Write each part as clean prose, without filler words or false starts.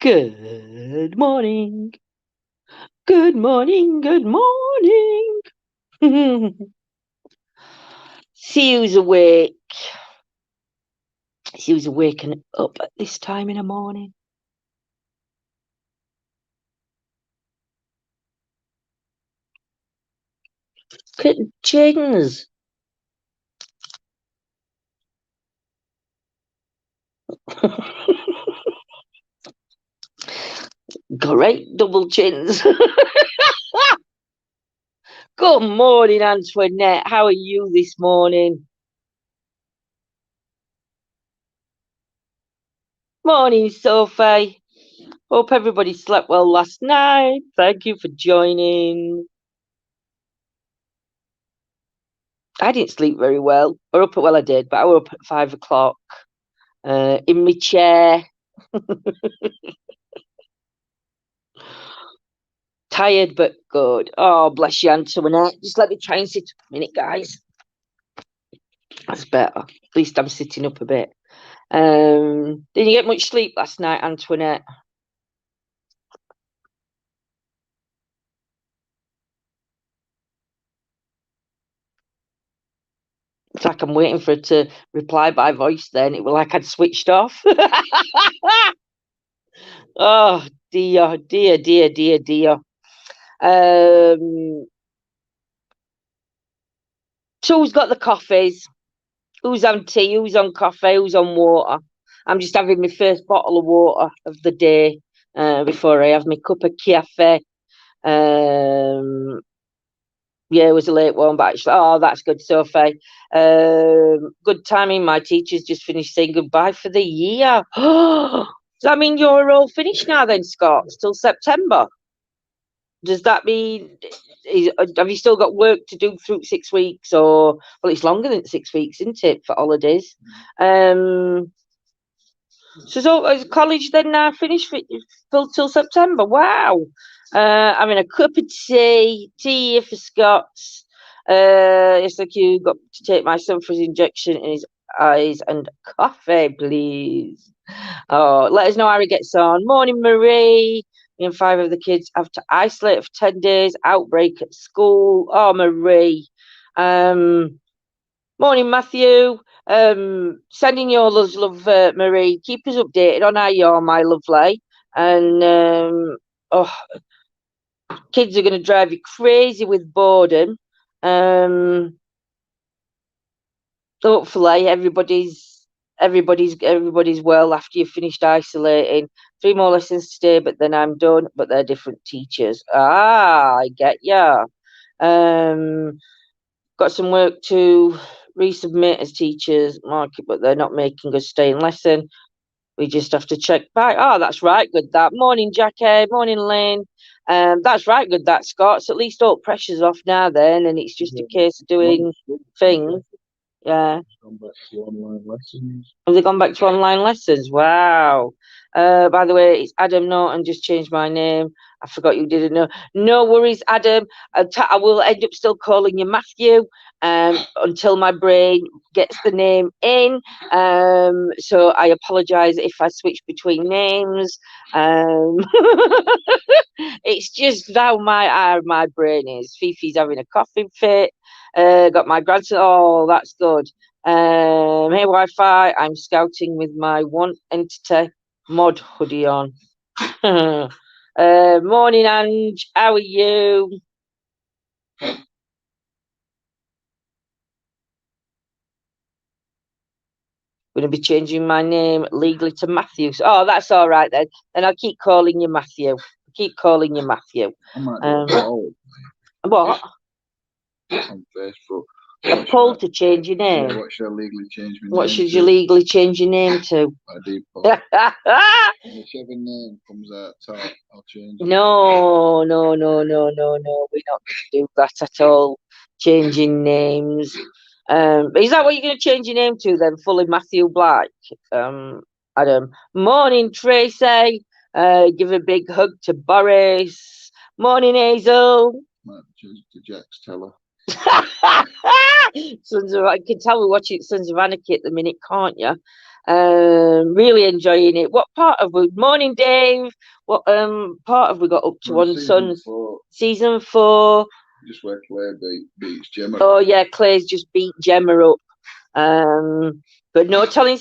Good morning. Good morning. Good morning. Sue's awake. Sue's waking up at this time in the morning. Kittens. Great double chins. Good morning, Antoinette. How are you this morning? Morning, Sophie. Hope everybody slept well last night. Thank you for joining. I didn't sleep very well. I did, but I was up at 5 o'clock in my chair. Tired but good. Oh, bless you, Antoinette. Just let me try and sit up a minute, guys. That's better. At least I'm sitting up a bit. Didn't you get much sleep last night, Antoinette? It's like I'm waiting for her to reply by voice then. It was like I'd switched off. Oh, dear, dear, dear, dear, dear. So who's got the coffees? Who's on tea? Who's on coffee? Who's on water? I'm just having my first bottle of water of the day before I have my cup of cafe. Yeah, it was a late one, but actually, oh, that's good, Sophie. Good timing. My teacher's just finished saying goodbye for the year. Does that mean you're all finished now then, Scott? Till September? Does that mean, have you still got work to do through 6 weeks? Or, well, it's longer than 6 weeks, isn't it, for holidays? So is college then now finished till September? Wow. Having a cup of tea here for Scott's. Yes, like you got to take my son for his injection in his eyes and coffee, please. Oh, let us know how he gets on. Morning, Marie. Me and 5 of the kids have to isolate for 10 days. Outbreak at school. Oh, Marie. Morning, Matthew. Sending your love, Marie. Keep us updated on how you are, my lovely. And oh, kids are going to drive you crazy with boredom. Hopefully, everybody's well after you've finished isolating. 3 more lessons today, but then I'm done. But they're different teachers. Ah, I get ya. Got some work to resubmit as teachers, mark it, but they're not making us stay in lesson. We just have to check back. Oh, that's right, good that. Morning, Jackie. Morning, Lynn. That's right, good that, Scott. So at least all pressure's off now then, and it's just a case of doing things. Yeah. Gone back to online lessons. Have they gone back to online lessons? Wow. By the way, it's Adam Norton. Just changed my name. I forgot you didn't know. No worries, Adam. I will end up still calling you Matthew until my brain gets the name in. So I apologise if I switch between names. It's just how my brain is. Fifi's having a coughing fit. Got my grandson. Oh, that's good. Hey Wi-Fi, I'm scouting with my one entity mod hoodie on. Morning, Ange. How are you? Going to be changing my name legally to Matthew. Oh, that's all right then. Then I'll keep calling you Matthew. I might do a poll What? on Facebook. A poll to change your name? Yeah, what should I legally change my name What should you legally change your name to? I do poll. Whichever name comes out top, I'll change it. No. We're not going to do that at all. Changing names. Is that what you're going to change your name to then? Fully Matthew Black? Adam. Morning, Tracy. Give a big hug to Boris. Morning, Hazel. Might change it to Jack's Teller. I can tell we're watching Sons of Anarchy at the minute, can't you? Really enjoying it. What part of we? Morning, Dave. What part have we got up to on Sons? Season 4. Just where Claire beats Gemma. Oh yeah, Claire's just beat Gemma up. But no telling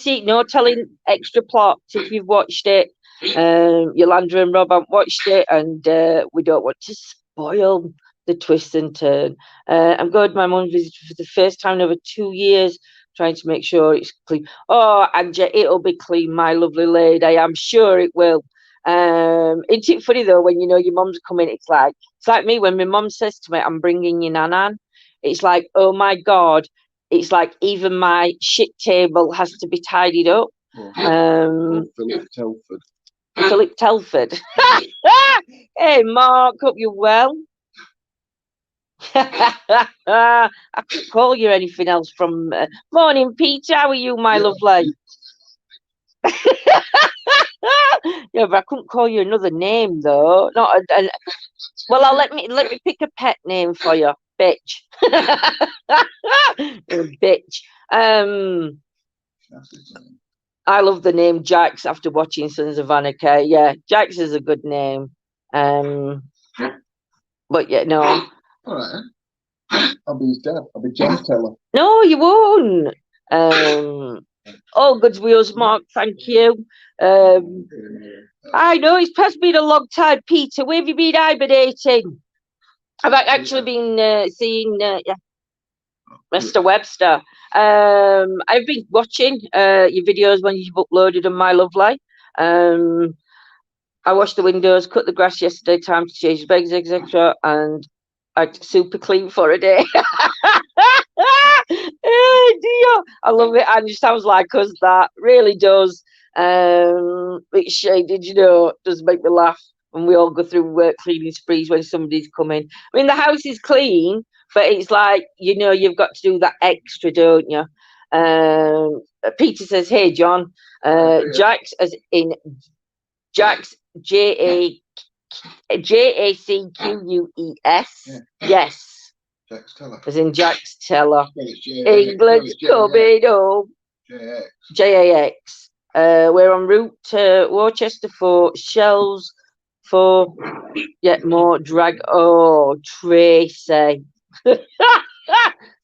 extra plots if you've watched it. Yolanda and Rob haven't watched it, and we don't want to spoil the twist and turn. I'm going to my mum's visit for the first time in over 2 years, trying to make sure it's clean. Oh, and it'll be clean, my lovely lady. I'm sure it will. Isn't it funny though when you know your mum's coming? It's like me when my mum says to me, "I'm bringing you Nanan." It's like, oh my god. It's like even my shit table has to be tidied up. Philip Telford. Philip Telford. Hey, Mark, hope you're well. I couldn't call you anything else from... Morning, Peter. How are you, my lovely? Yeah, but I couldn't call you another name, though. Not well, let me pick a pet name for you. Bitch. Bitch. I love the name Jax after watching Sons of Anarchy. Yeah, Jax is a good name. But yeah, no. All right. I'll be his dad. I'll be John Teller. No, you won't. All good wheels, Mark. Thank you. I know it's been a long time, Peter. Where have you been hibernating? I've actually been seeing Mr. Webster. I've been watching your videos when you've uploaded them, my lovely. I washed the windows, cut the grass yesterday, time to change the bags, etc. And I'm super clean for a day. Oh, dear. I love it. And it sounds like us, that really does. It's shaded, you know, does make me laugh when we all go through cleaning sprees when somebody's coming. I mean, the house is clean, but it's like, you know, you've got to do that extra, don't you? Peter says, hey, John, Jax, as in Jax, Jacqueus. Yeah. Yes. Jax Teller. As in Jax Teller. England's coming home. JAX. We're en route to Worcester for shells for yet more drag. Oh, Tracy.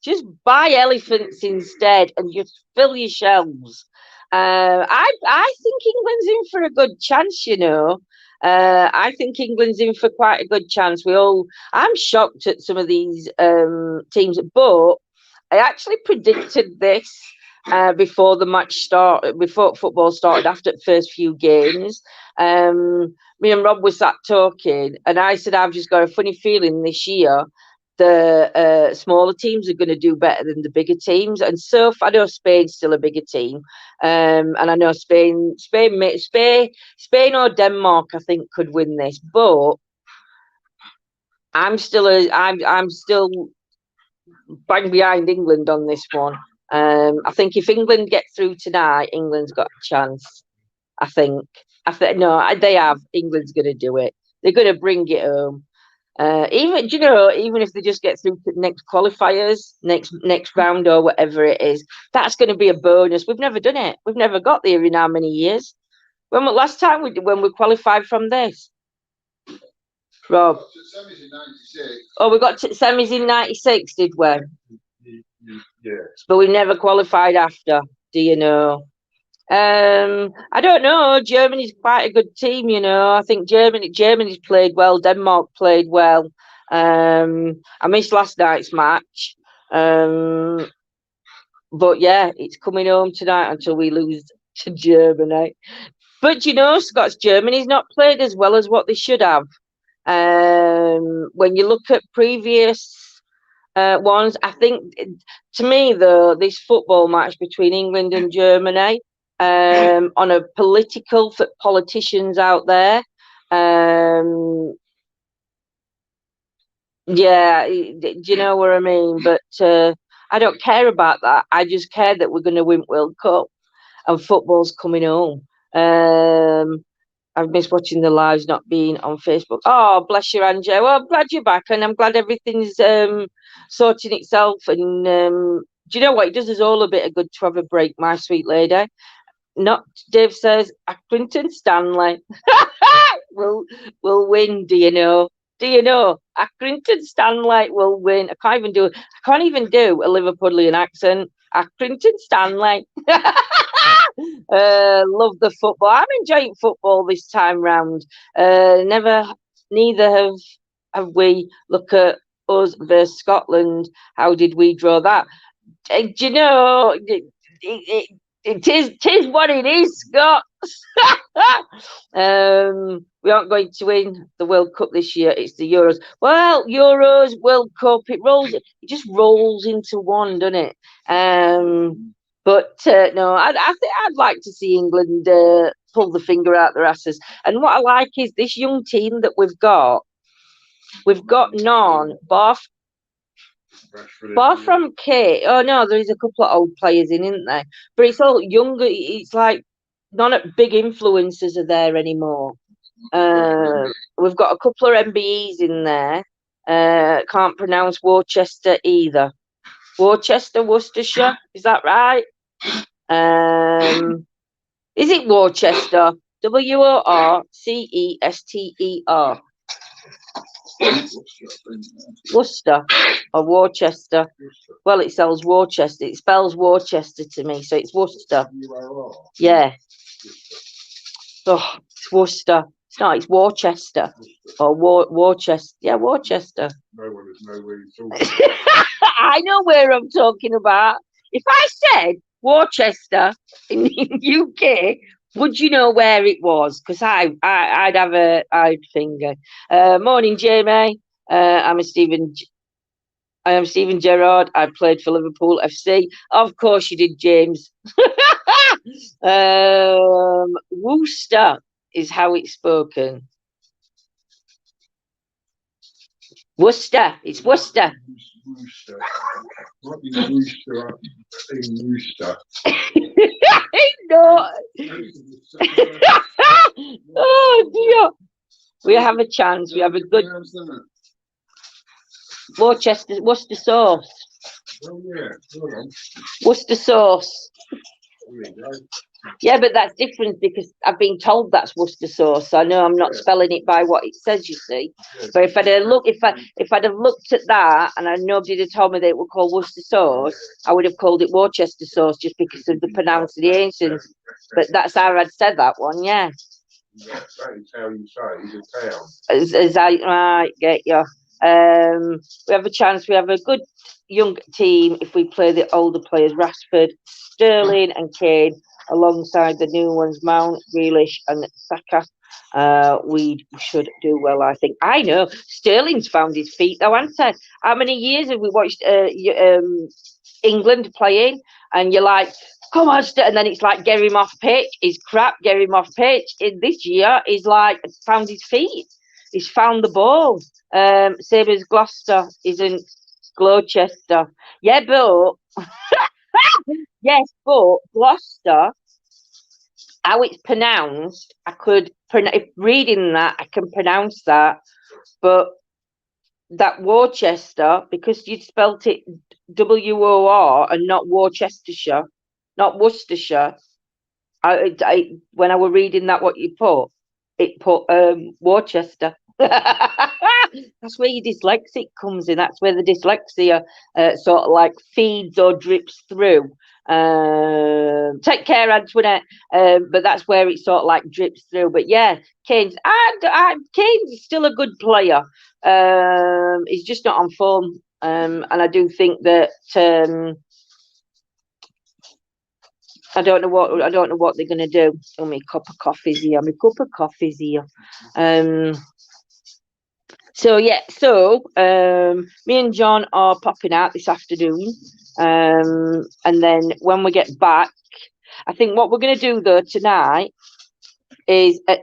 Just buy elephants instead and just fill your shelves. I think England's in for a good chance, you know. I think England's in for quite a good chance. I'm shocked at some of these teams, but I actually predicted this before the match started, before football started, after the first few games. Me and Rob was sat talking, and I said, I've just got a funny feeling this year the smaller teams are going to do better than the bigger teams. And so I know Spain's still a bigger team, and I know Spain or Denmark I think could win this, but I'm still bang behind England on this one. I think if England get through tonight, England's got a chance. I think no, they have. England's going to do it. They're going to bring it home. Even if they just get through to the next qualifiers, next round or whatever it is, that's going to be a bonus. We've never done it. We've never got there in how many years? When was last time when we qualified from this? Rob. Semis in 96. Oh, we got to semis in 96, did we? Yeah. But we never qualified after. Do you know? I don't know. Germany's quite a good team, you know. I think Germany's played well. Denmark played well. I missed last night's match. But yeah, it's coming home tonight until we lose to Germany. But you know, Scots, Germany's not played as well as what they should have. When you look at previous ones, I think, to me, though, this football match between England and Germany, on a political for politicians out there, yeah, do you know what I mean? But I don't care about that. I just care that we're going to win World Cup and football's coming home. I've missed watching the lives, not being on Facebook. Oh, bless you, Angie. Well, I'm glad you're back, and I'm glad everything's sorting itself. And do you know what? It does us all a bit of good to have a break, my sweet lady. Not Dave says Accrington Stanley will win. Do you know? Do you know? Accrington Stanley will win. I can't even do a Liverpudlian accent. Accrington Stanley. Love the football. I'm enjoying football this time round. Neither have we. Look at us versus Scotland. How did we draw that? Do you know? It is what it is, Scott. We aren't going to win the World Cup this year. It's the Euros. Well, Euros, World Cup, it just rolls into one, doesn't it? But no, I think I'd like to see England pull the finger out their asses. And what I like is this young team that we've got. We've got none, bar from Kate. Oh no, there's a couple of old players in, isn't there? But it's all younger. It's like none of big influencers are there anymore. We've got a couple of MBEs in there. Can't pronounce Worcester either. Worcestershire, is that right? Is it Worcester? Worcester. Worcester or Worcester. Well, it spells Worcester. It spells Worcester to me, so it's Worcester. Yeah. Oh, it's Worcester. It's not. It's Worcester or Worcester. Yeah, Worcester. No one is know where you're talking. I know where I'm talking about. If I said Worcester in the UK, would you know where it was? Because I'd have I'd finger. Morning, Jamie. I am Stephen Gerrard. I played for Liverpool FC. Of course you did, James. Worcester is how it's spoken. Worcester. It's Worcester. Worcester. What is Worcester in Worcester? No. Oh dear. We have a chance. We have a good Worcester sauce. Oh yeah. Worcester sauce. Yeah, but that's different because I've been told that's Worcester sauce. So I know I'm not spelling it by what it says, you see. But if I'd have looked at that and nobody had told me that it would call Worcester sauce, I would have called it Worcester sauce just because of the pronunciations. But that's how I'd said that one, yeah. Yeah, that is how you say it. It's a town. As I right, get you. We have a chance. We have a good young team if we play the older players, Rashford, Sterling and Kane, alongside the new ones, Mount, Grealish and Saka. We should do well, I think. I know Sterling's found his feet though, hasn't he? How many years have we watched England playing and you're like, come on, and then it's like, get him off pitch. He's crap, get him off pitch. In this year, he's like found his feet. He's found the ball. Same as Gloucester isn't Gloucester. Yeah, but yes, but Gloucester, how it's pronounced, if reading that, I can pronounce that. But that Worcester, because you'd spelt it WOR and not Worcestershire, not Worcestershire. When I were reading that, what you put, it put Worcester. That's where your dyslexic comes in. That's where the dyslexia sort of like feeds or drips through. Take care, Antoinette. But that's where it sort of like drips through. But yeah, Kane's still a good player. He's just not on form. And I do think that I don't know what they're gonna do. Oh, my cup of coffee's here. So yeah, me and John are popping out this afternoon. And then when we get back, I think what we're gonna do though tonight is at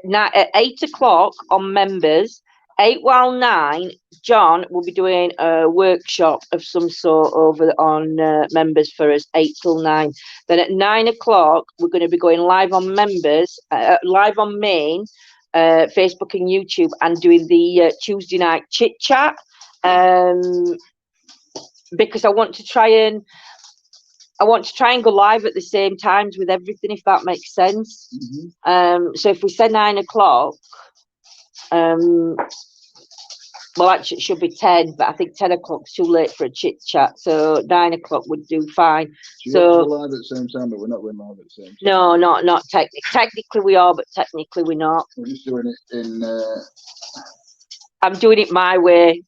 8 o'clock on members. 8 while 9, John will be doing a workshop of some sort over on members for us, 8 till 9. Then at 9 o'clock, we're going to be going live on members, live on main, Facebook and YouTube, and doing the Tuesday night chit chat. Because I want to try and I want to try and go live at the same times with everything, if that makes sense. So if we say 9 o'clock, well, actually, it should be 10, but I think 10 o'clock's too late for a chit chat. So 9 o'clock would do fine. So we're live at the same time, but we're not going live at the same time. No, not technically. Technically, we are, but technically, we're not. We're just doing it in. I'm doing it my way.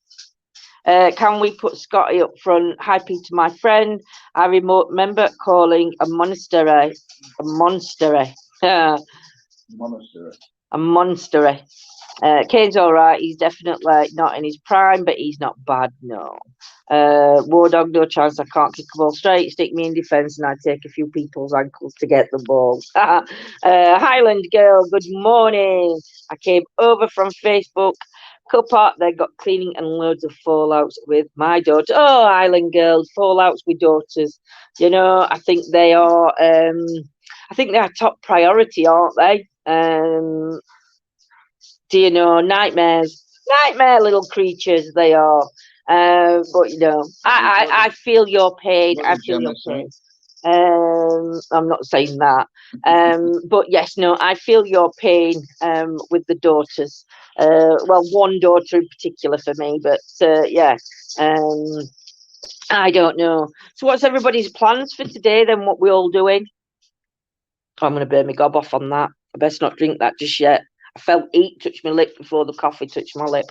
Can we put Scotty up front? Hi, Peter, my friend. I remember calling a monastery. A monstery. Monastery. A monstery. Kane's all right. He's definitely not in his prime, but he's not bad, no. War dog, no chance. I can't kick a ball straight. Stick me in defence, and I take a few people's ankles to get the ball. Highland girl, good morning. I came over from Facebook. Cupart, they got cleaning and loads of fallouts with my daughter. Oh, Highland girls, fallouts with daughters. You know, I think they are. I think they're top priority, aren't they? Do you know, nightmare little creatures they are. But you know, I feel your pain. I feel your pain. I'm not saying that. But yes, no, I feel your pain with the daughters. Well, one daughter in particular for me, but yeah. I don't know. So what's everybody's plans for today then? What we all doing? Oh, I'm going to burn my gob off on that. I best not drink that just yet. I felt heat touch my lip before the coffee touched my lip.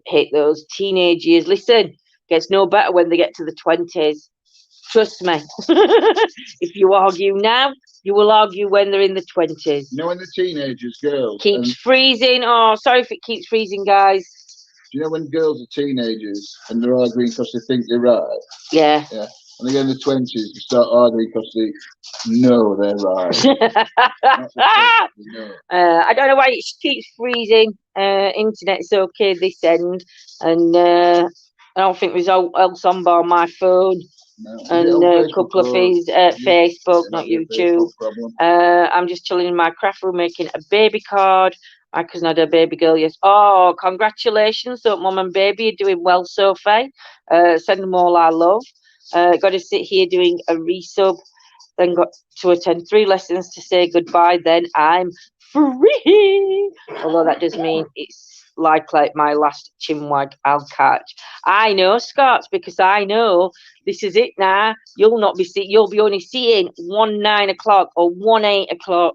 Hate those teenage years. Listen, gets no better when they get to the 20s. Trust me. If you argue now, you will argue when they're in the 20s. You know, when the teenagers, girls. Keeps freezing. Oh, sorry if it keeps freezing, guys. Do you know when girls are teenagers and they're arguing because they think they're right? Yeah. Yeah. And they get in the 20s, you start arguing because they know they're right. I don't know why it keeps freezing. Internet's okay this end, and I don't think there's else on bar my phone. No. And a couple of things, Facebook, not YouTube. I'm just chilling in my craft room making a baby card. My cousin had a baby girl, yes. Oh, congratulations. So mum and baby are doing well, Sophie. Send them all our love. Got to sit here doing a resub. Then got to attend 3 lessons to say goodbye. Then I'm free. Although that does mean it's like my last chinwag I'll catch. I know, Scots, because I know this is it now. You'll be only seeing 1 9 o'clock or 1 8 o'clock,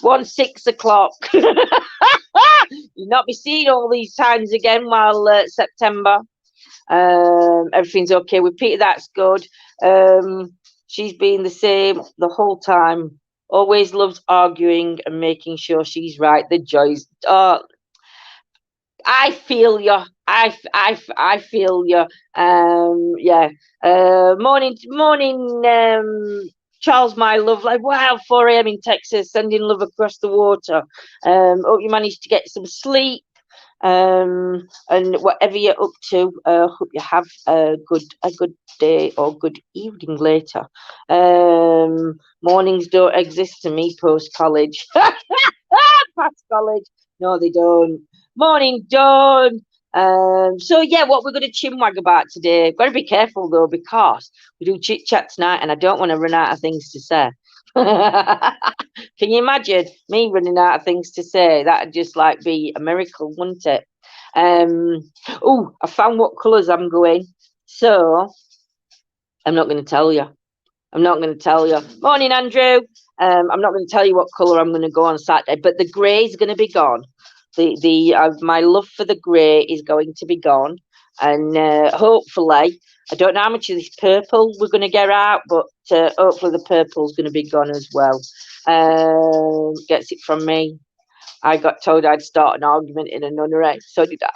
1 6 o'clock. You'll not be seeing all these times again while September. Everything's okay with Peter. That's good. She's been the same the whole time. Always loves arguing and making sure she's right. The joys. Oh, I feel you. I feel you. Yeah. Morning. Charles, my love. Like, wow, 4 a.m. in Texas, sending love across the water. Hope you managed to get some sleep. And whatever you're up to, hope you have a good day or good evening later. Mornings don't exist to me post college. Past college, no, they don't. Morning, Dawn. So yeah, what we're going to chinwag about today. Got to be careful though, because we do chit chat tonight, and I don't want to run out of things to say. Can you imagine me running out of things to say? That'd just like be a miracle, wouldn't it? Oh, I found what colours I'm going. So I'm not going to tell you. Morning, Andrew. I'm not going to tell you what colour I'm going to go on Saturday, but the grey is going to be gone. My love for the grey is going to be gone, and hopefully, I don't know how much of this purple we're going to get out, but hopefully the purple's going to be gone as well. Gets it from me. I got told I'd start an argument in a nunnery, so did I.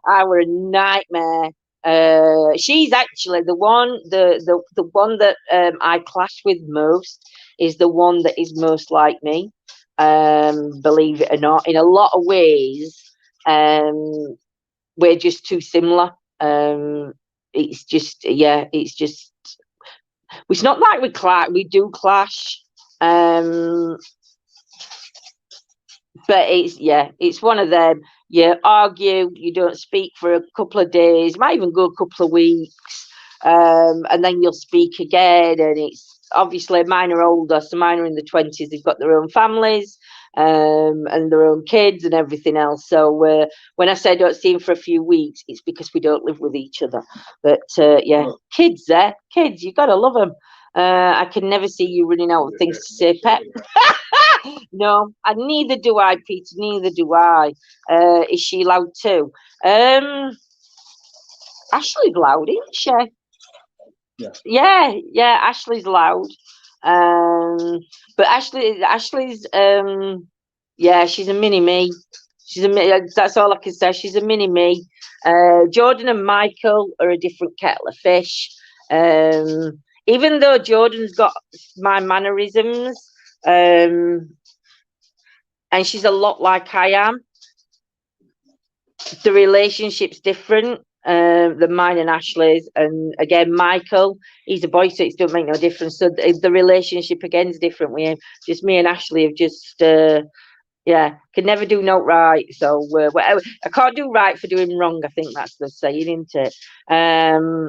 I were a nightmare. She's actually the one that I clash with most is the one that is most like me. Believe it or not, in a lot of ways, we're just too similar. It's just, yeah, it's not like we do clash. But it's one of them. You argue, you don't speak for a couple of days, might even go a couple of weeks. and then you'll speak again, and it's obviously mine are older, so mine are in the 20s. They've got their own families, and their own kids and everything else. So when I say I don't see him for a few weeks, it's because we don't live with each other. But yeah, kids, kids, you gotta love them. I can never see you running out of things to say, Pep. No, and neither do I, Peter. Neither do I. Is she loud too? Ashley's loud, isn't she? Yeah. Ashley's loud. But Ashley's yeah, she's a mini me. That's all I can say. She's a mini me. Jordan and Michael are a different kettle of fish. Even though Jordan's got my mannerisms, and she's a lot like I am, the relationship's different than mine and Ashley's. And again, Michael, he's a boy, so it don't make no difference. So the relationship again is different with him. Just me and Ashley have just yeah, can never do no right. So whatever, I can't do right for doing wrong. I think that's the saying, isn't it?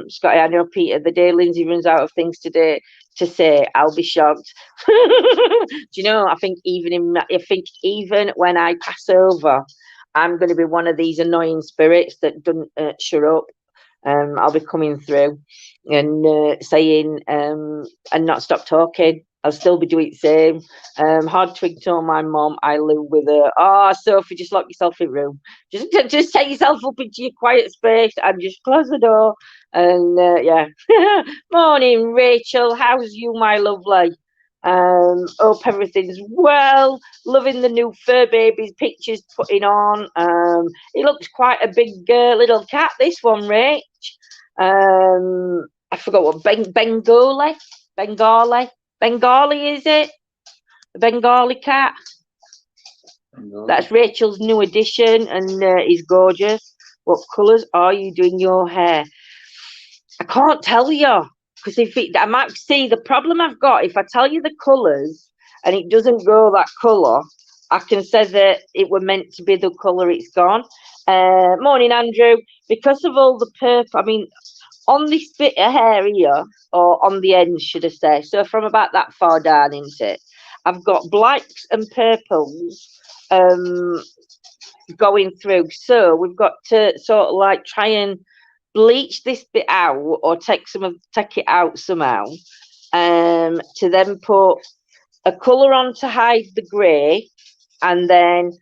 Scotty, I know, Peter, the day Lindsay runs out of things to say, I'll be shocked. Do you know? I think even when I pass over, I'm going to be one of these annoying spirits that don't shut up. I'll be coming through and saying and not stop talking. I'll still be doing the same. Hard twig told my mum I live with her. Oh, Sophie, just lock yourself in a room. Just take yourself up into your quiet space and just close the door. And yeah. Morning, Rachel. How's you, my lovely? Hope everything's well. Loving the new fur baby's pictures putting on. It looks quite a big little cat, this one, Rach. I forgot what Bengali, is it? A Bengali cat. That's Rachel's new addition, and he's gorgeous. What colours are you doing your hair? I can't tell you, because I might see the problem I've got. If I tell you the colours and it doesn't go that colour, I can say that it were meant to be the colour it's gone. Morning, Andrew. Because of all the purple, I mean, on this bit of hair here, or on the end, should I say, so from about that far down into it, I've got blacks and purples going through. So we've got to sort of like try and bleach this bit out, or take it out somehow, to then put a colour on to hide the grey, and then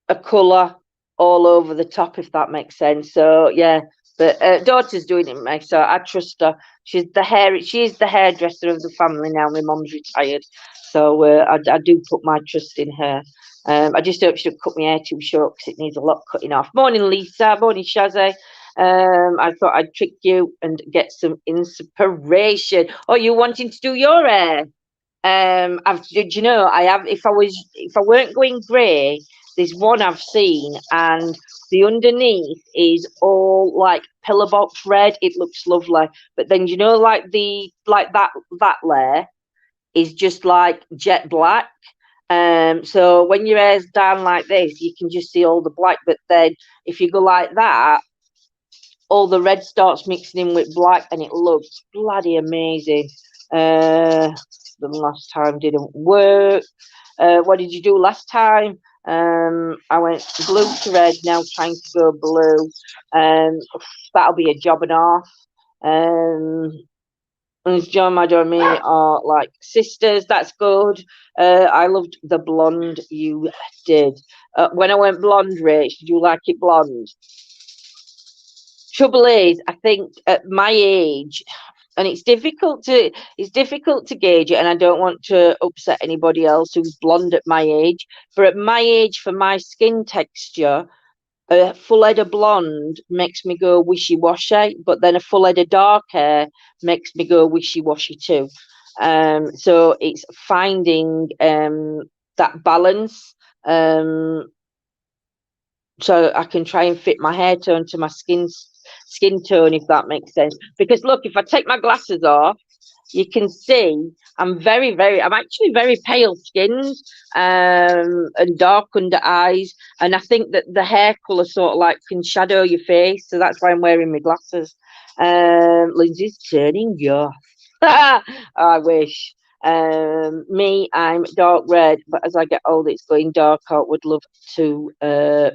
a colour all over the top, if that makes sense. So yeah. But daughter's doing it, Meg, so I trust her. She's the hairdresser of the family now. My mum's retired, so I do put my trust in her. I just hope she don't cut my hair too short, because it needs a lot cutting off. Morning, Lisa. Morning, Shazzy. I thought I'd trick you and get some inspiration. Oh, you wanting to do your hair? Did you know I have? If I weren't going grey, there's one I've seen, and the underneath is all like pillar box red. It looks lovely, but then you know, like that layer is just like jet black. So when your hair's down like this, you can just see all the black. But then if you go like that, all the red starts mixing in with black, and it looks bloody amazing. The last time didn't work. What did you do last time? I went blue to red, now trying to go blue. That'll be a job and a half. And John, my daughter, me are like sisters. That's good. I loved the blonde you did. When I went blonde, Rach, did you like it blonde? Trouble is, I think at my age, and it's difficult to gauge it, and I don't want to upset anybody else who's blonde at my age, but at my age, for my skin texture, a full head of blonde makes me go wishy-washy, but then a full head of dark hair makes me go wishy-washy too. So it's finding that balance, so I can try and fit my hair tone to my skin tone, if that makes sense. Because look, if I take my glasses off, you can see I'm actually very pale skinned, and dark under eyes, and I think that the hair colour sort of like can shadow your face, so that's why I'm wearing my glasses. Lindsay's turning off. I wish. Me, I'm dark red, but as I get older, it's going darker. Would love to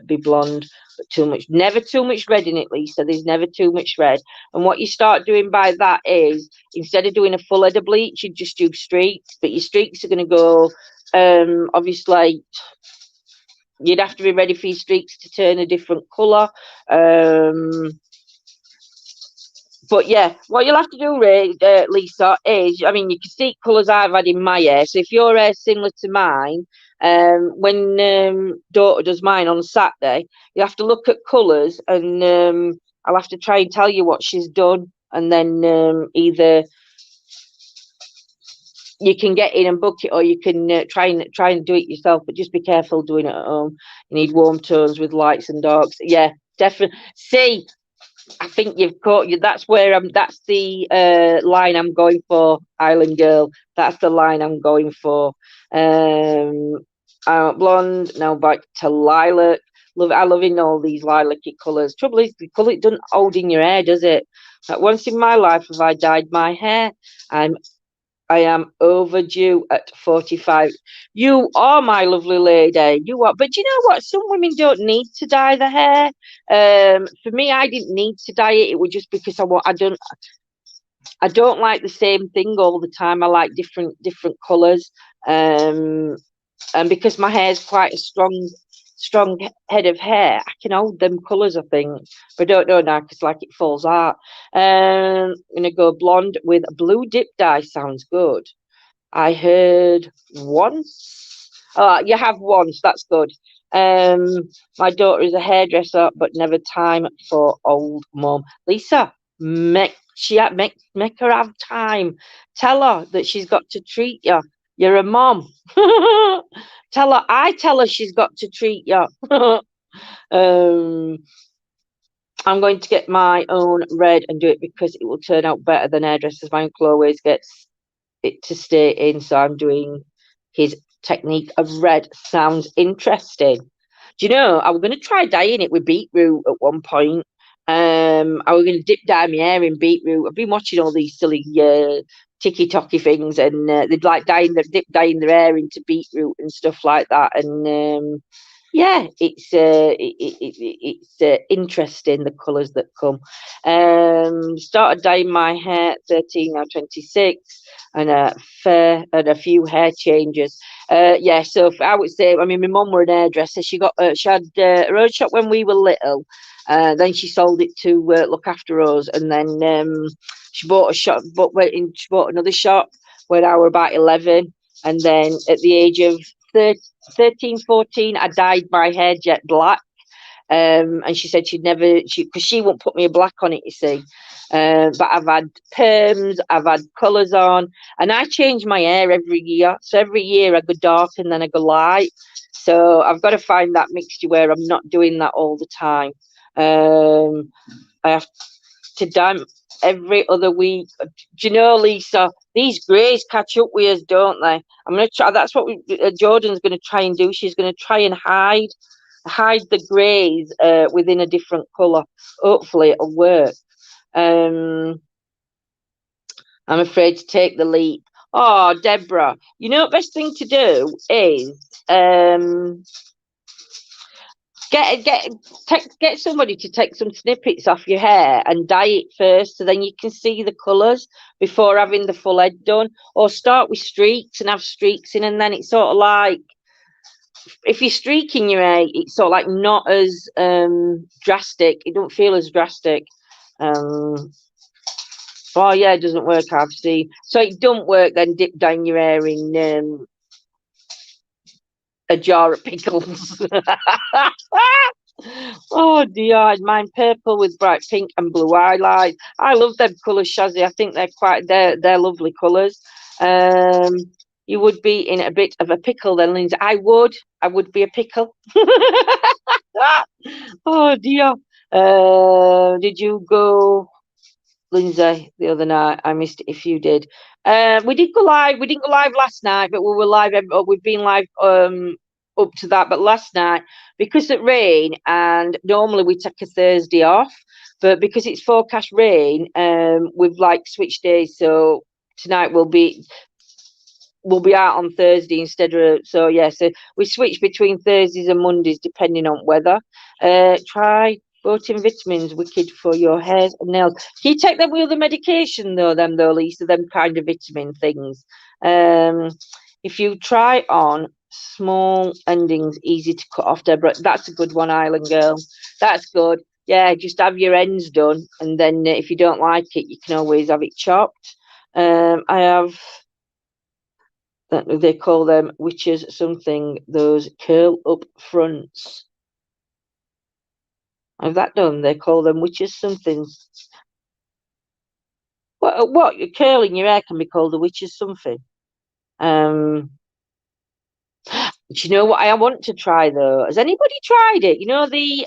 be blonde, but too much, never too much red in it, Lisa. There's never too much red. And what you start doing by that is, instead of doing a full head of bleach, you just do streaks. But your streaks are going to go, obviously, you'd have to be ready for your streaks to turn a different colour. But yeah, what you'll have to do, Lisa, is, I mean, you can see colours I've had in my hair. So if your hair's similar to mine, when daughter does mine on Saturday, you have to look at colours, and I'll have to try and tell you what she's done, and then either you can get in and book it, or you can try and do it yourself. But just be careful doing it at home. You need warm tones with lights and darks. Yeah, definitely. See, I think you've caught you. That's where that's the line I'm going for, Island Girl. That's the line I'm going for. I'm blonde, now back to lilac. I love in all these lilac-y colours. Trouble is, the colour, it doesn't hold in your hair, does it? Like, once in my life have I dyed my hair. I am overdue at 45. You are, my lovely lady. You are. But you know what? Some women don't need to dye the hair. For me, I didn't need to dye it. It was just because I don't like the same thing all the time. I like different colours. And because my hair is quite a strong head of hair, I can hold them colours, I think. But I don't know now, because like it falls out. I'm gonna go blonde with blue dip dye. Sounds good. I heard once. Oh, you have once. That's good. My daughter is a hairdresser, but never time for old mum. Lisa, make her have time. Tell her that she's got to treat you. You're a mom. I tell her she's got to treat you. I'm going to get my own red and do it because it will turn out better than hairdressers. My uncle always gets it to stay in, so I'm doing his technique of red. Sounds interesting. Do you know, I was going to try dyeing it with beetroot at one point. I was going to dip dye my hair in beetroot. I've been watching all these silly ticky-tocky things, and they'd like dip dyeing their hair into beetroot and stuff like that. And yeah, it's interesting, the colours that come. Started dyeing my hair at 13, now 26, and a few hair changes. Yeah, so I would say, I mean, my mum were an hairdresser. She had her own shop when we were little. Then she sold it to look after us, and then she bought a shop, she bought another shop when I were about 11, and then at the age of 13, 14, I dyed my hair jet black. And she said because she won't put me a black on it, you see. But I've had perms, I've had colours on, and I change my hair every year. So every year I go dark and then I go light. So I've got to find that mixture where I'm not doing that all the time. I have to dye every other week. Do you know, Lisa, these greys catch up with us, don't they? I'm going to try. That's what Jordan's going to try and do. She's going to try and hide the greys within a different colour. Hopefully it'll work. I'm afraid to take the leap. Oh, Deborah, you know, the best thing to do is get somebody to take some snippets off your hair and dye it first, so then you can see the colours before having the full head done. Or start with streaks and have streaks in, and then it's sort of like, if you're streaking your hair, it's sort of like not as drastic. It don't feel as drastic. Oh yeah, it doesn't work, I've seen. So it don't work, then dip down your hair in a jar of pickles. Oh dear, mine purple with bright pink and blue highlights. I love them colours, Shazzy. I think they're lovely colours. You would be in a bit of a pickle then, Lindsay. I would be a pickle. Oh dear. Did you go, Lindsay, the other night? I missed it if you did. We did go live. We didn't go live last night, but we were live. We've been live up to that. But last night, because it rained, and normally we take a Thursday off, but because it's forecast rain, we've like switched days, so tonight we'll be out on Thursday instead of, so yeah, so we switch between Thursdays and Mondays depending on weather. Try protein vitamins, wicked for your hair and nails. Can you take them with the medication though, Lisa, them kind of vitamin things? If you try on small endings, easy to cut off, Deborah. That's a good one, Island Girl. That's good. Yeah, just have your ends done, and then if you don't like it, you can always have it chopped. I have, they call them witches something, those curl up fronts. Have that done? They call them witches something. What? You're curling your hair can be called a witches something. Do you know what I want to try though? Has anybody tried it? You know the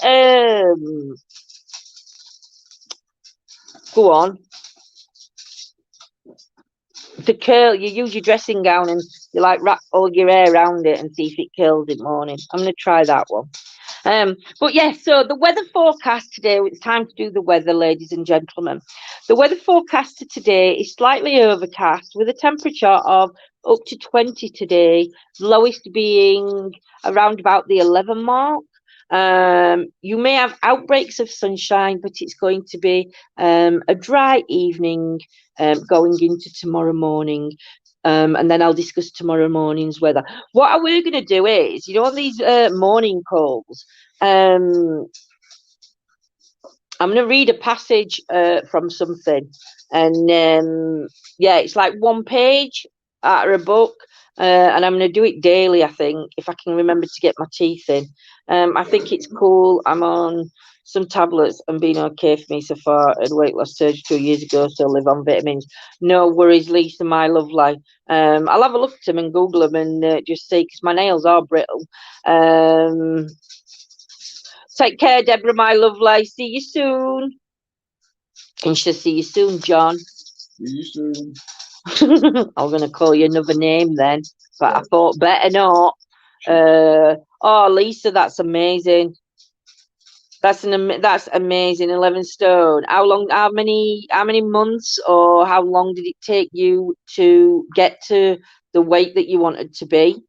go on. The curl, you use your dressing gown and you like wrap all your hair around it and see if it curls in the morning. I'm gonna try that one. But yeah, so the weather forecast today, it's time to do the weather, ladies and gentlemen. The weather forecast today is slightly overcast with a temperature of up to 20 today, lowest being around about the 11 mark. You may have outbreaks of sunshine, but it's going to be a dry evening going into tomorrow morning. And then I'll discuss tomorrow morning's weather. What we're going to do is, you know, on these morning calls, I'm going to read a passage from something. And yeah, it's like one page out of a book. And I'm going to do it daily, I think, if I can remember to get my teeth in. I think it's cool. I'm on some tablets and been okay for me so far. I had weight loss surgery 2 years ago, so live on vitamins. No worries, Lisa, my lovely. I'll have a look at them and Google them and just see, because my nails are brittle. Take care, Deborah, my lovely. See you soon. And she'll see you soon, John. See you soon. I'm going to call you another name then, but I thought better not. Oh, Lisa, that's amazing. That's amazing. 11 stone. How many months or how long did it take you to get to the weight that you wanted to be?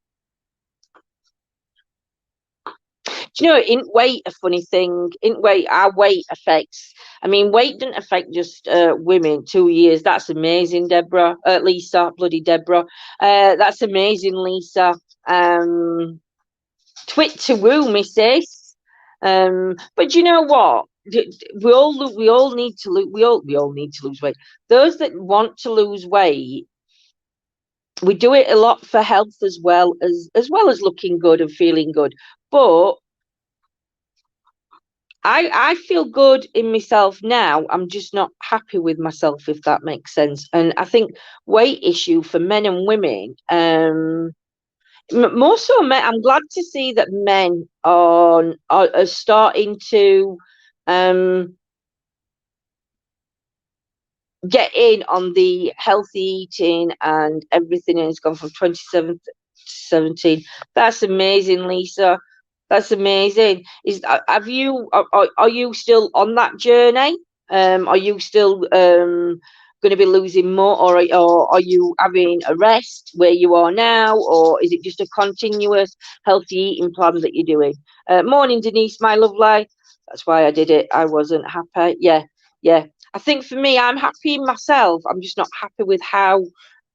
Do you know, in weight, a funny thing, in weight, our weight affects, I mean, weight doesn't affect just women, 2 years. That's amazing, Deborah, Lisa, bloody Deborah. That's amazing, Lisa. Twit to woo, missus. But you know what? We all need to lose weight. Those that want to lose weight, we do it a lot for health as well as looking good and feeling good. But I feel good in myself now. I'm just not happy with myself, if that makes sense. And I think weight issue for men and women, more so men. I'm glad to see that men are starting to get in on the healthy eating and everything, and it's gone from 27 to 17. That's amazing, Lisa. That's amazing. Are you still on that journey? Are you still going to be losing more, or are you having a rest where you are now, or is it just a continuous healthy eating plan that you're doing? Morning, Denise, my lovely. That's why I did it. I wasn't happy. Yeah. I think for me, I'm happy in myself. I'm just not happy with how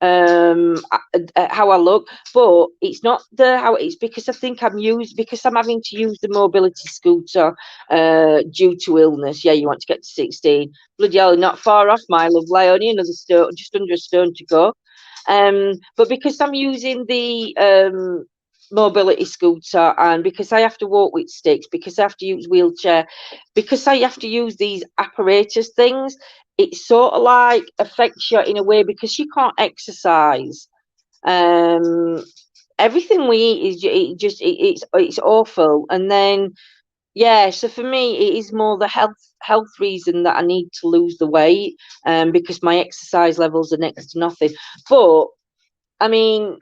I look, but it's not how it's because I think I'm having to use the mobility scooter due to illness. Yeah, you want to get to 16. Bloody hell, not far off, my lovely. Only another stone, just under a stone to go. But because I'm using the mobility scooter, and because I have to walk with sticks, because I have to use wheelchair, because I have to use these apparatus things, it sort of like affects you in a way because you can't exercise. Everything we eat is it's awful. And then yeah, so for me it is more the health reason that I need to lose the weight, because my exercise levels are next to nothing. But I mean,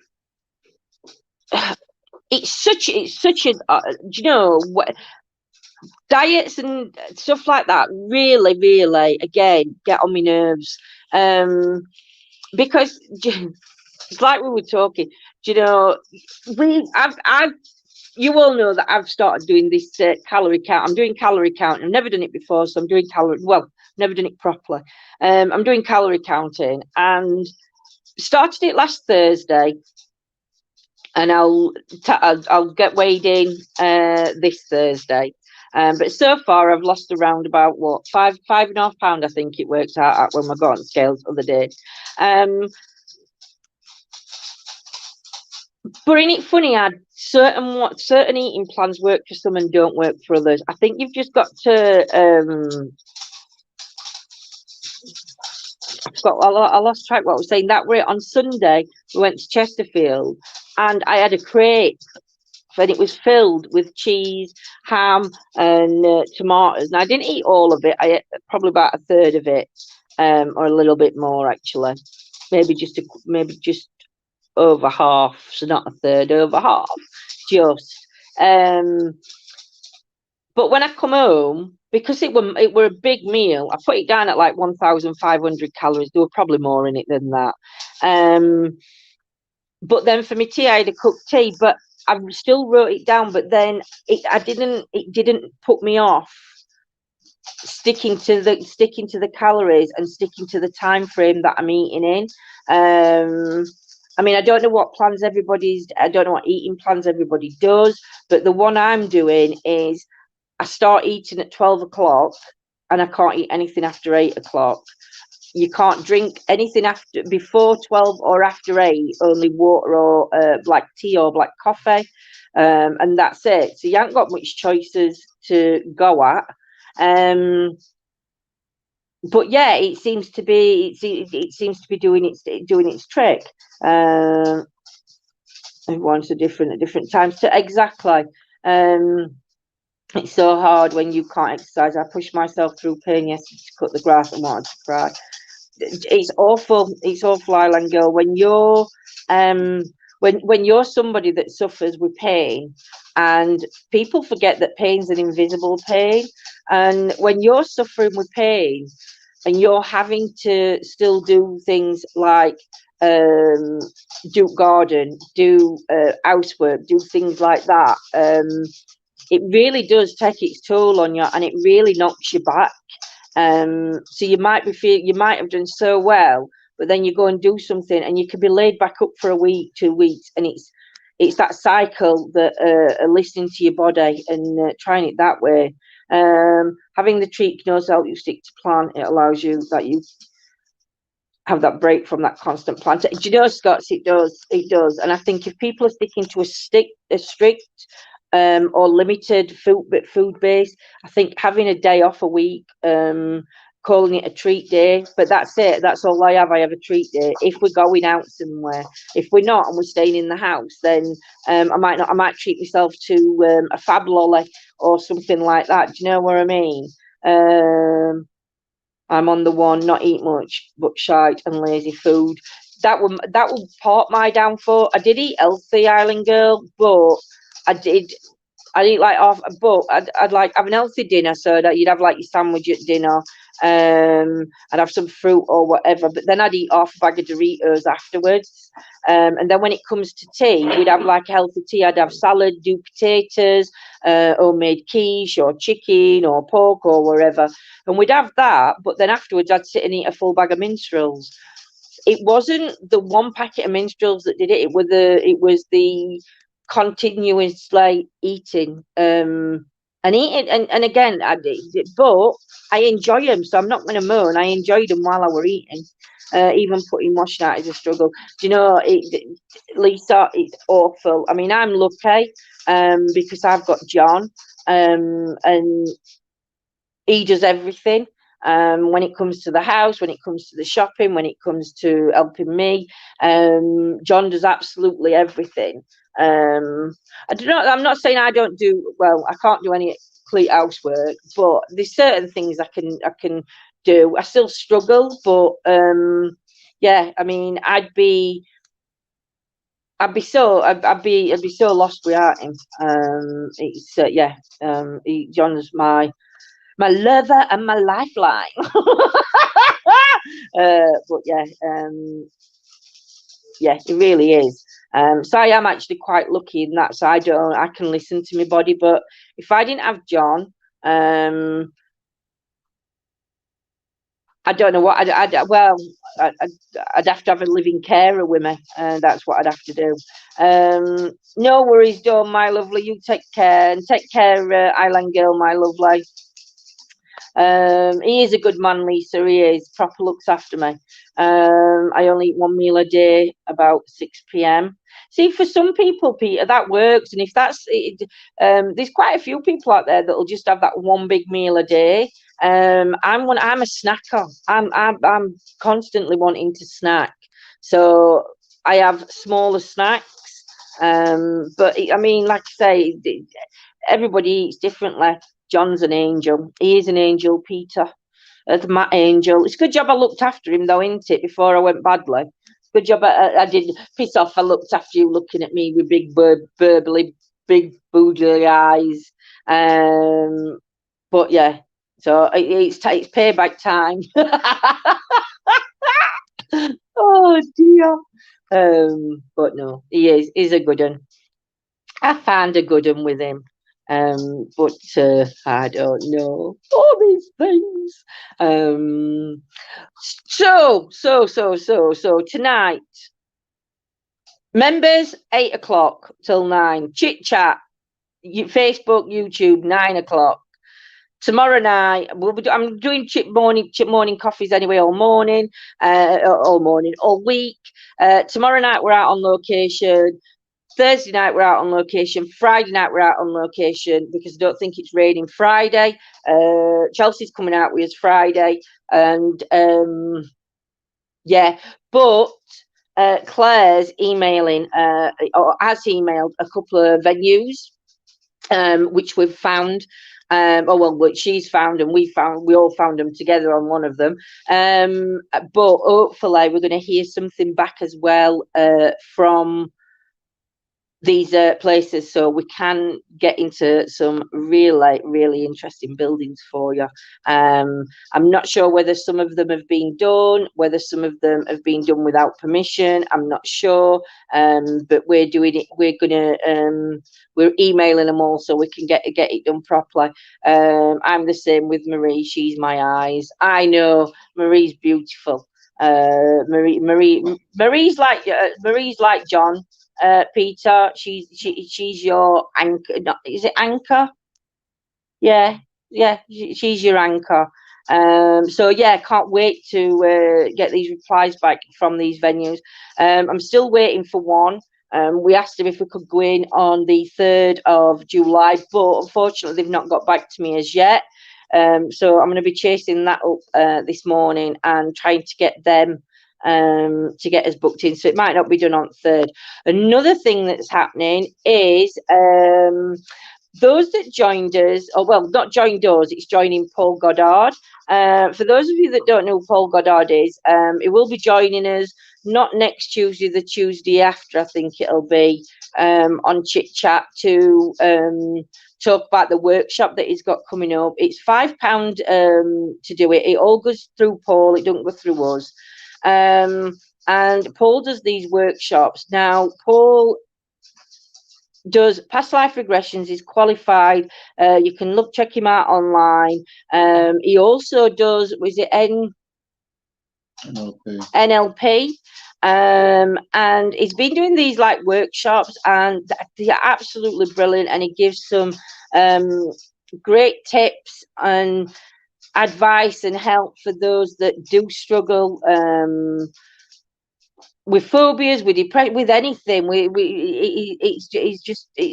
it's such a do you know what, diets and stuff like that really, really, again, get on my nerves. Because it's like we were talking, you know, I've you all know that I've started doing this calorie count. I'm doing calorie count. I've never done it before, so I'm doing never done it properly. I'm doing calorie counting and started it last Thursday, and I'll get weighed in this Thursday. But so far I've lost around about what 5.5 pounds, I think it works out at when I got on the scales the other day. But ain't it funny? Certain eating plans work for some and don't work for others. I think you've just got to. I lost track what I was saying. That way on Sunday we went to Chesterfield, and I had a crate, and it was filled with cheese, ham, and tomatoes. And I didn't eat all of it. I ate probably about a third of it, or a little bit more actually. Maybe just over half, so not a third, over half, just. But when I come home, because it were a big meal, I put it down at like 1,500 calories. There were probably more in it than that. But then for my tea, I had a cooked tea, but I still wrote it down. But then it didn't put me off sticking to the calories and sticking to the time frame that I'm eating in. I mean, I don't know what eating plans everybody does, but the one I'm doing is I start eating at 12 o'clock and I can't eat anything after 8 o'clock. You can't drink anything before 12 or after 8, only water or black tea or black coffee. And that's it. So you haven't got much choices to go at. But yeah, it seems to be doing its trick. Everyone's at different times. So exactly. It's so hard when you can't exercise. I pushed myself through pain yesterday to cut the grass and wanted to cry. It's awful. It's awful, Island Girl. When you're when you're somebody that suffers with pain, and people forget that pain's an invisible pain, and when you're suffering with pain and you're having to still do things like do garden, do housework, do things like that, it really does take its toll on you, and it really knocks you back. So you might have done so well, but then you go and do something and you could be laid back up for a week, 2 weeks, and it's that cycle that listening to your body and trying it that way. Having the treat can also help you stick to plan. It allows you have that break from that constant plan. Do you know, Scots? It does. And I think if people are sticking to a strict or limited food base, I think having a day off a week, calling it a treat day, but that's it. That's all I have. I have a treat day. If we're going out somewhere, if we're not and we're staying in the house, then I might treat myself to a fab lolly or something like that. Do you know what I mean? I'm on the one, not eat much, but shite and lazy food. That will part my downfall. I did eat healthy, Island Girl, but I'd eat like off, but I'd like have an healthy dinner, so that you'd have like your sandwich at dinner. I'd have some fruit or whatever, but then I'd eat half a bag of Doritos afterwards. And then when it comes to tea, we'd have like a healthy tea. I'd have salad, do potatoes, homemade quiche or chicken or pork or wherever, and we'd have that. But then afterwards, I'd sit and eat a full bag of minstrels. It wasn't the one packet of minstrels that did it. It was the continuous like eating and eating and again I did, but I enjoy them, so I'm not going to moan. I enjoyed them while I were eating. Even putting washing out is a struggle. Do you know, Lisa, it's awful. I mean, I'm lucky because I've got John, and he does everything. When it comes to the house, when it comes to the shopping, when it comes to helping me, John does absolutely everything. I don't know. I'm not saying I don't do well. I can't do any complete housework, but there's certain things I can do. I still struggle, but yeah. I mean, I'd be so lost without him. It's John's my lover and my lifeline. But yeah, it really is. So I am actually quite lucky in that. So I can listen to my body. But if I didn't have John, I don't know what I'd have to have a living carer with me, and that's what I'd have to do. No worries, Dawn, my lovely. You take care, and take care, Island Girl, my lovely. He is a good man, Lisa. He is proper looks after me. I only eat one meal a day, about 6 p.m. See, for some people, Peter, that works, and if that's it, there's quite a few people out there that'll just have that one big meal a day. I'm a snacker. I'm constantly wanting to snack, so I have smaller snacks. But I mean, like I say, everybody eats differently. John's an angel. He is an angel, Peter. My angel. It's a good job I looked after him, though, isn't it? Before I went badly. Good job I didn't piss off. I looked after you, looking at me with big burbly, big boodly eyes. But yeah, so it's payback time. Oh dear. But no, he's a good one. I found a good one with him. But I don't know all these things. So tonight, members 8 o'clock till 9. Chit chat, Facebook, YouTube 9 o'clock. Tomorrow night I'm doing chip morning coffees anyway, all morning, all week. Tomorrow night we're out on location. Thursday night we're out on location. Friday night we're out on location because I don't think it's raining Friday. Chelsea's coming out with us Friday, and but Claire's emailing or has emailed a couple of venues which we've found. Which she's found and we all found them together on one of them. But hopefully we're going to hear something back as well from these places, so we can get into some really interesting buildings for you. I'm not sure whether some of them have been done, whether some of them have been done without permission. I'm not sure, but we're doing it. We're emailing them all so we can get it done properly. I'm the same with Marie. She's my eyes. I know Marie's beautiful. Marie's like John. Peter, she's your anchor. Is it anchor? Yeah, she's your anchor. So yeah, can't wait to get these replies back from these venues. I'm still waiting for one. We asked them if we could go in on the 3rd of July, but unfortunately they've not got back to me as yet. So I'm going to be chasing that up this morning and trying to get them to get us booked in, so it might not be done on 3rd. Another thing that's happening is those that joined us, not joined us, it's joining Paul Goddard. For those of you that don't know who Paul Goddard is, he will be joining us not next Tuesday, the Tuesday after, I think it'll be, on Chit Chat to talk about the workshop that he's got coming up. It's £5 to do it. It all goes through Paul, it don't go through us. And Paul does these workshops. Now, Paul does past life regressions. He's qualified. You can check him out online. He also does, was it NLP? And he's been doing these like workshops, and they're absolutely brilliant. And he gives some great tips and advice and help for those that do struggle with phobias, with depression, with anything. It's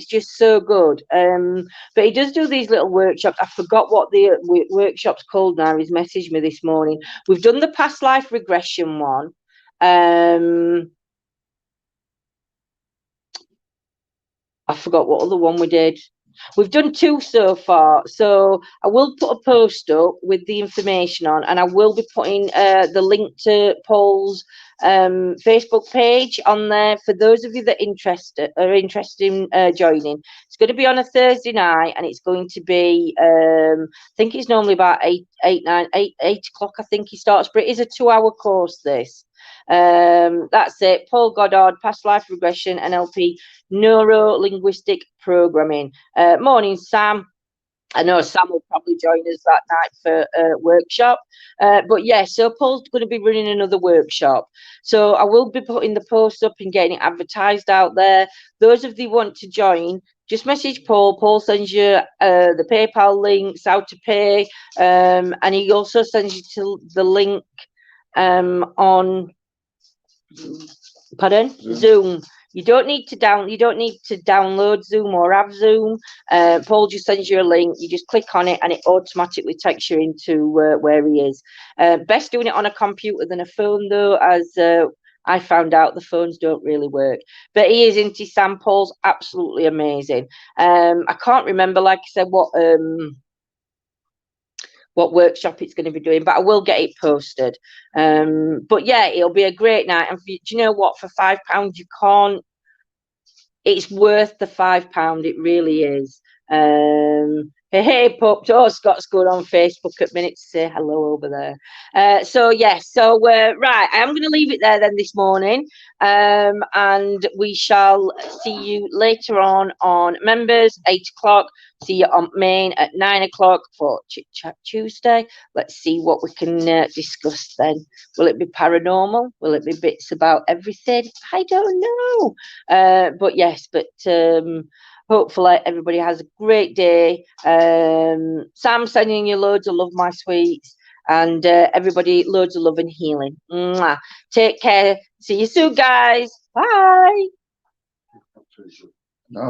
just so good. But he does do these little workshops. I forgot what the workshop's called now. He's messaged me this morning. We've done the past life regression one. I forgot what other one we did. We've done 2 so far, so I will put a post up with the information on, and I will be putting the link to Paul's Facebook page on there for those of you that are interested in joining. It's going to be on a Thursday night, and it's going to be I think it's normally about 8 o'clock. I think he starts, but it is a 2-hour course. This. That's it. Paul Goddard, past life regression, NLP, neuro linguistic programming. Morning, Sam. I know Sam will probably join us that night for a workshop. But yeah, so Paul's going to be running another workshop. So I will be putting the post up and getting it advertised out there. Those of you who want to join, just message Paul. Paul sends you the PayPal links, how to pay, and he also sends you to the link on Zoom. You don't need to download Zoom or have Zoom. Paul just sends you a link. You just click on it, and it automatically takes you into where he is. Best doing it on a computer than a phone, though, as I found out the phones don't really work. But he is into samples, absolutely amazing. I can't remember, like I said, what workshop it's going to be doing, but I will get it posted. But yeah, it'll be a great night. And do you know what? For £5, you can't. It's worth the £5. It really is. Hey, Pups. Oh, Scott's going on Facebook at minute to say hello over there. So yes, right, I am going to leave it there then this morning, and we shall see you later on members 8 o'clock. See you on main at 9 o'clock for Chit Chat Tuesday. Let's see what we can discuss then. Will it be paranormal? Will it be bits about everything? I don't know. But yes, hopefully everybody has a great day. Sam, sending you loads of love, my sweets. And everybody, loads of love and healing. Mwah. Take care. See you soon, guys. Bye.